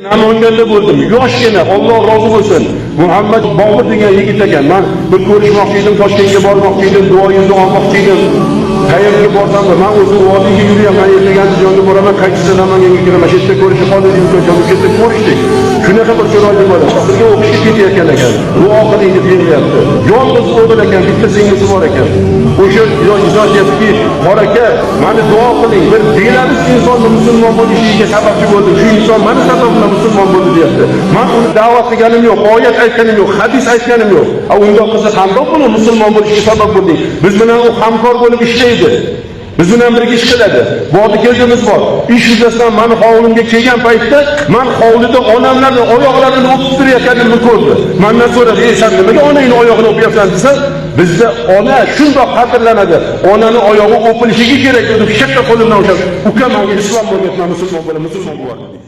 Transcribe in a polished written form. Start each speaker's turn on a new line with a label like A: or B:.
A: Namanganda bo'ldim. Yoshgina, Alloh rozi bo'lsin. Muhammad Bobur degan yigit ekan. Men bir ko'rishmoqchi edim, Toshkentga bormoqchi edim, duoyingizni olmoqchi edim. Qayerga borsam, men o'zim vodiyga yuraman, ertaga Andijonga boraman, qaytishda Namanganga kiraman. Shu yerda ko'rishib qoldik, ko'chada ko'rishdik. Shunaqa bir chiroyli bola. Bizga o'qishga ketayotgan ekan. Duo qiling deb berilyapti. Yolg'iz o'g'il ekan, bitta singlisi bor ekan. O'sha izohiyatki, bor aka, meni duo qiling. Bir Belarus insonni musulmon bo'lishiga sababchi bo'ldi. Shu inson meni sababimdan musulmon bo'ldi deyapti. Men uni da'vat qilganim yo'q, oyat aytganim yo'q, hadis aytganim yo'q. Undoq qilsa hamroh bo'lib musulmon bo'lishiga sabab bo'lding. Biz bilan u hamkor bo'lib ishlaydi. Biz bilan birga ish qiladi. Bordi kelgimiz bor. Ish yuzasidan meni hovlimga kelgan paytda men hovlida onamlarning oyoqlarini o'pib turayotganimni ko'rdi. Mendan so'radi: "Ey, sen nimaga onangning oyog'ini o'pyapsan?" desa, bizda ona shundoq qadrlanadi. Onani oyog'i o'pilishiga kerak edi. Katta qo'limdan o'shab, "Uka, menga islom o'rgatma, musulmon bo'laman, musulmon bo'laman."